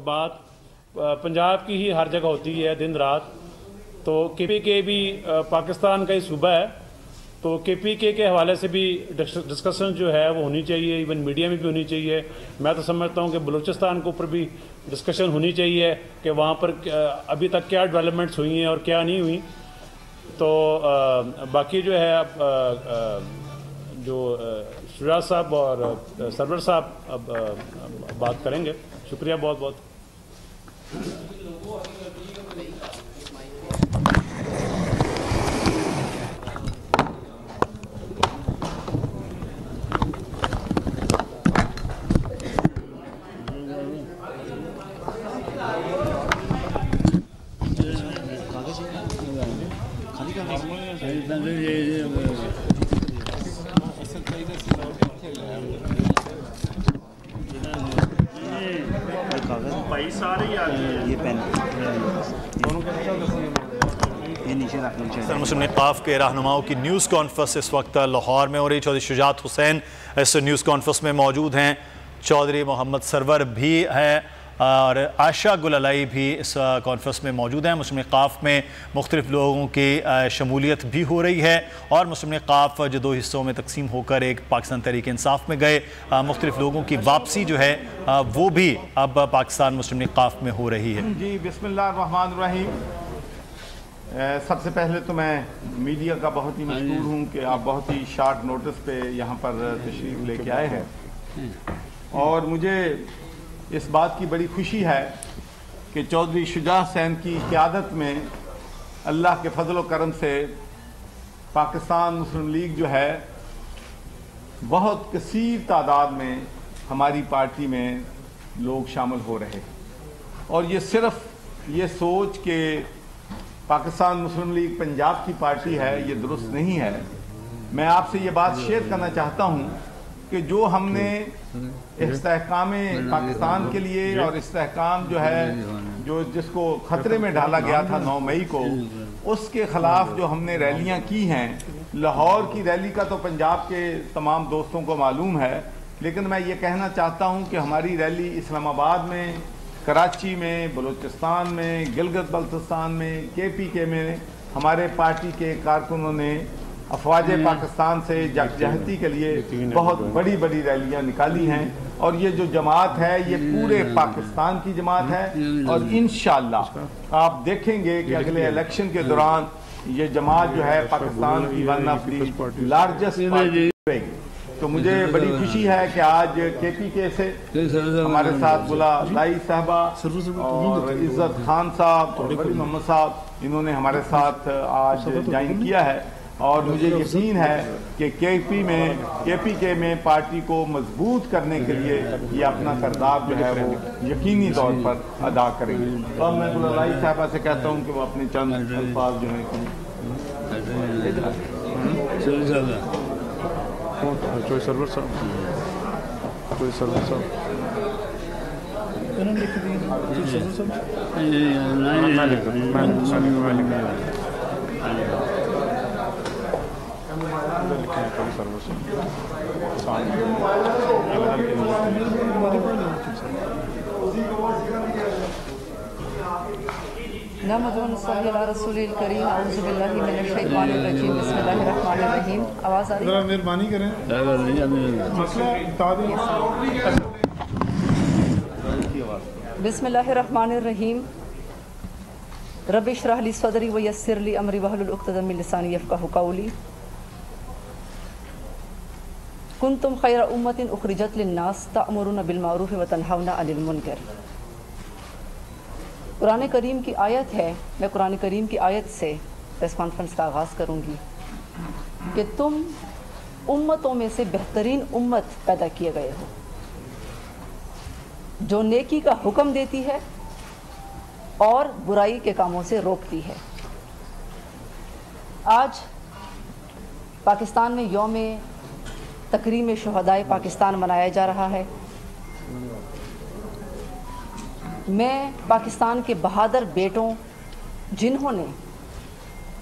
बात पंजाब की ही हर जगह होती है दिन रात। तो KPK भी पाकिस्तान का ही सूबा है, तो KPK के हवाले से भी डिस्कशन जो है वो होनी चाहिए, इवन मीडिया में भी होनी चाहिए। मैं तो समझता हूँ कि बलूचिस्तान के ऊपर भी डिस्कशन होनी चाहिए कि वहाँ पर अभी तक क्या डेवलपमेंट्स हुई हैं और क्या नहीं हुई। तो बाकी जो है जो शुजा साहब और सरवर साहब अब बात करेंगे। शुक्रिया बहुत बहुत। मुस्लिम क़ाफ़ के रहनुमाओं की न्यूज़ कॉन्फ्रेंस इस वक्त लाहौर में हो रही। चौधरी शुजात हुसैन इस न्यूज़ कॉन्फ्रेंस में मौजूद हैं, चौधरी मोहम्मद सरवर भी हैं और आयशा गुललाई भी इस कॉन्फ्रेंस में मौजूद हैं। मुस्लिम क़ाफ़ में मुख्तलिफ़ लोगों की शमूलियत भी हो रही है और मुस्लिम क़ाफ़ जो दो हिस्सों में तकसीम होकर एक पाकिस्तान तहरीक इंसाफ में गए, मुख्तलिफ़ लोगों की वापसी जो है वो भी अब पाकिस्तान मुस्लिम क़ाफ़ में हो रही है। जी, बिस्मिल्लाहिर्रहमानिर्रहीम। सबसे पहले तो मैं मीडिया का बहुत ही मशकूर हूँ कि आप बहुत ही शार्ट नोटिस पे यहाँ पर तशरीफ़ लेके आए हैं और मुझे इस बात की बड़ी खुशी है कि चौधरी शुजा हुसैन की क़यादत में अल्लाह के फजल व करम से पाकिस्तान मुस्लिम लीग जो है बहुत कसीर तादाद में हमारी पार्टी में लोग शामिल हो रहे हैं। और ये सिर्फ ये सोच के पाकिस्तान मुस्लिम लीग पंजाब की पार्टी है, ये दुरुस्त नहीं है। मैं आपसे ये बात शेयर करना चाहता हूँ कि जो हमने इस्तेहकाम पाकिस्तान के लिए और इस्तेहकाम जो है जो जिसको ख़तरे में डाला गया था 9 मई को, उसके ख़िलाफ़ जो हमने रैलियाँ की हैं, लाहौर की रैली का तो पंजाब के तमाम दोस्तों को मालूम है, लेकिन मैं ये कहना चाहता हूँ कि हमारी रैली इस्लामाबाद में, कराची में, बलूचिस्तान में, गिलगित बल्तिस्तान में, KPK में हमारे पार्टी के कारकुनों ने अफवाज पाकिस्तान से यकजहती के लिए बहुत बड़ी बड़ी रैलियां निकाली हैं। और ये जो जमात है ये पूरे पाकिस्तान की जमात है और इंशाअल्लाह आप देखेंगे कि अगले इलेक्शन के दौरान ये जमात जो है पाकिस्तान की one of the largest party रहेगी। तो मुझे बड़ी खुशी है कि आज KPK से हमारे साथ गुलाई साहबा और इज़्ज़त खान साहब और वली मोहम्मद साहब, इन्होंने हमारे साथ आज ज्वाइन किया है और मुझे यकीन है कि KPK में पार्टी को मजबूत करने के लिए ये अपना किरदार जो है वो यकीनी तौर पर अदा करेंगे। तो अब मैं गुलाई साहबा से कहता हूँ कि वो अपने चंद अल्फाज जो है कोई सरवर साहब आवाज़ आ रही है? मेहरबानी करें। बिस्मिल्लाहिर्रहमानिर्रहीम। रब्बि इश्रह ली सदरी व यस्सिर ली अमरी वहलुल उक़दतम मिन लिसानी यफ़क़हू क़ौली। कुन्तुम खैरा उम्मतिन उख़रिजत लिन्नास तअमुरुना बिल मारूफ़ व तनहौना अनिल मुनकर। कुरान करीम की आयत है, मैं कुरान करीम की आयत से प्रेस कॉन्फ्रेंस का आगाज़ करूँगी कि तुम उम्मतों में से बेहतरीन उम्मत पैदा किए गए हो, जो नेकी का हुक्म देती है और बुराई के कामों से रोकती है। आज पाकिस्तान में यौम तकरीम शुहदाए पाकिस्तान मनाया जा रहा है। मैं पाकिस्तान के बहादुर बेटों जिन्होंने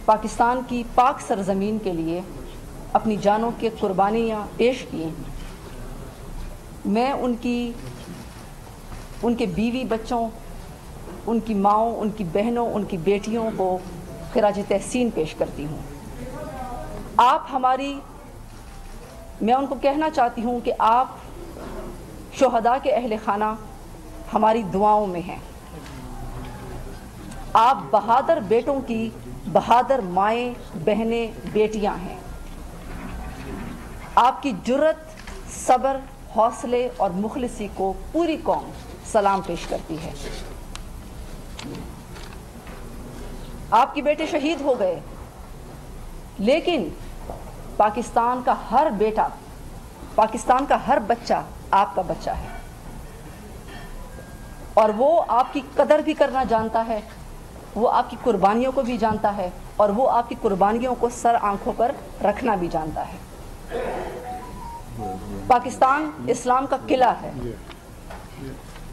पाकिस्तान की पाक सरजमीन के लिए अपनी जानों की कुर्बानियाँ पेश की, मैं उनकी ان کے بیوی بچوں، ان کی ماؤں، ان کی بہنوں، ان کی بیٹیوں کو خراج تحسین پیش کرتی ہوں۔ میں ان کو کہنا چاہتی ہوں کہ آپ شہداء کے اہل خانہ ہماری دعاؤں میں ہیں۔ آپ بہادر بیٹوں کی بہادر مائیں، بہنیں، بیٹیاں ہیں۔ آپ کی جرت، صبر، حوصلے اور مخلصی کو پوری قوم سلام پیش کرتی ہے۔ آپ کے بیٹے شہید ہو گئے، لیکن پاکستان کا ہر بیٹا، پاکستان کا ہر بچہ آپ کا بچہ ہے، اور وہ آپ کی قدر بھی کرنا جانتا ہے، وہ آپ کی قربانیوں کو بھی جانتا ہے، اور وہ آپ کی قربانیوں کو سر آنکھوں پر رکھنا بھی جانتا ہے۔ پاکستان اسلام کا قلعہ ہے،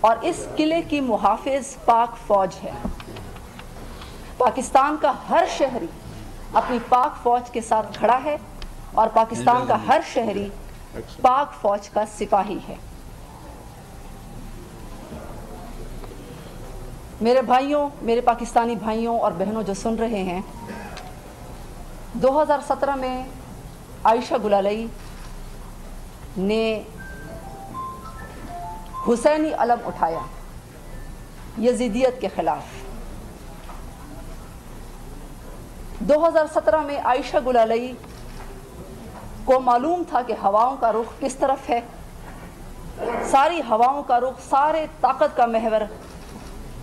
اور اس قلعے کی محافظ پاک فوج ہے۔ پاکستان کا ہر شہری اپنی پاک فوج کے ساتھ کھڑا ہے، اور پاکستان کا ہر شہری پاک فوج کا سپاہی ہے۔ میرے بھائیوں، میرے پاکستانی بھائیوں اور بہنوں جو سن رہے ہیں، 2017 میں عائشہ گلالئی نے حسینی علم اٹھایا یزیدیت کے خلاف۔ 2017 میں عائشہ گلالئی کو معلوم تھا کہ ہواؤں کا رخ کس طرف ہے۔ ساری ہواؤں کا رخ، سارے طاقت کا محور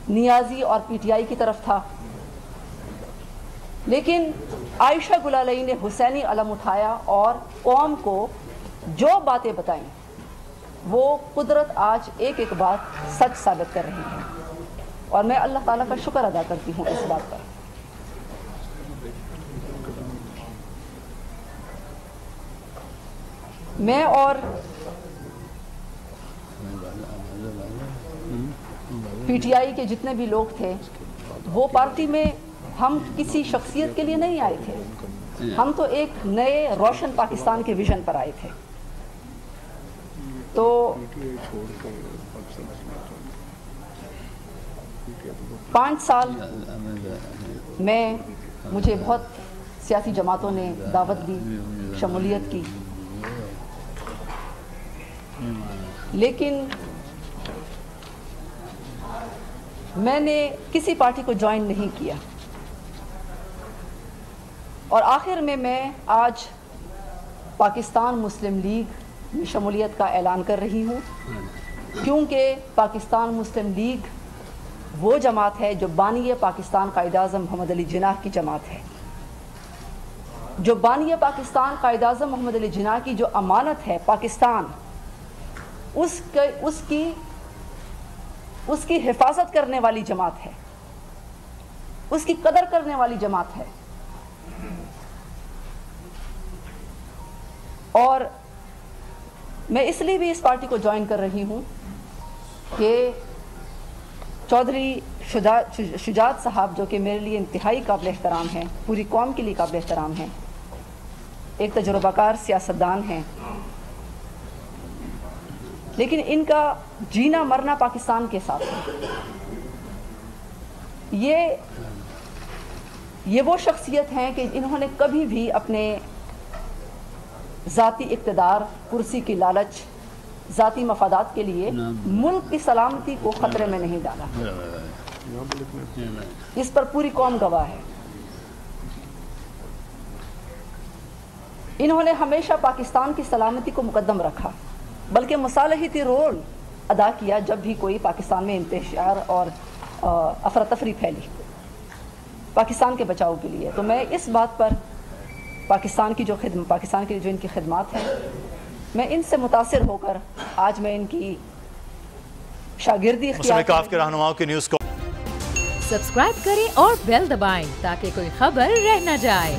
نیازی اور پی ٹی آئی کی طرف تھا، لیکن عائشہ گلالئی نے حسینی علم اٹھایا اور قوم کو جو باتیں بتائیں وہ قدرت آج ایک ایک بات سچ ثابت کر رہی ہے، اور میں اللہ تعالیٰ کا شکر ادا کرتی ہوں اس بات پر۔ میں اور پی ٹی آئی کے جتنے بھی لوگ تھے، وہ پارٹی میں ہم کسی شخصیت کے لیے نہیں آئے تھے، ہم تو ایک نئے روشن پاکستان کے ویژن پر آئے تھے۔ تو 5 سال مجھے بہت سیاسی جماعتوں نے دعوت دی، شمولیت کی، لیکن میں نے کسی پارٹی کو جوائن نہیں کیا، اور آخر میں آج پاکستان مسلم لیگ میں شمولیت کا اعلان کر رہی ہوں، کیونکہ پاکستان مسلم لیگ وہ جماعت ہے جو بانی پاکستان قائد اعظم محمد علی جناح کی جماعت ہے، جو بانی پاکستان قائد اعظم محمد علی جناح کی جو امانت ہے پاکستان، اس کی حفاظت کرنے والی جماعت ہے، اس کی قدر کرنے والی جماعت ہے۔ اور میں اس لیے بھی اس پارٹی کو جوائن کر رہی ہوں کہ چودھری شجاعت صاحب، جو کہ میرے لیے انتہائی قابل احترام ہیں، پوری قوم کے لیے قابل احترام ہیں، ایک تجربہ کار سیاستدان ہیں، لیکن ان کا جینا مرنا پاکستان کے ساتھ ہے۔ یہ وہ شخصیت ہیں کہ انہوں نے کبھی بھی اپنے ذاتی اقتدار، کرسی کی لالچ، ذاتی مفادات کے لیے ملک کی سلامتی کو خطرے میں نہیں ڈالا۔ اس پر پوری قوم گواہ ہے۔ انہوں نے ہمیشہ پاکستان کی سلامتی کو مقدم رکھا، بلکہ مصالحتی رول ادا کیا جب بھی کوئی پاکستان میں انتشار اور افراتفری پھیلی پاکستان کے بچاؤ کے لیے۔ تو میں اس بات پر پاکستان کے لیے جو ان کی خدمات ہیں، میں ان سے متاثر ہو کر آج میں ان کی شاگردی اختیار کاف کے رہنماؤں کی نیوز کو سبسکرائب کریں اور بیل دبائیں تاکہ کوئی خبر رہ نہ جائے۔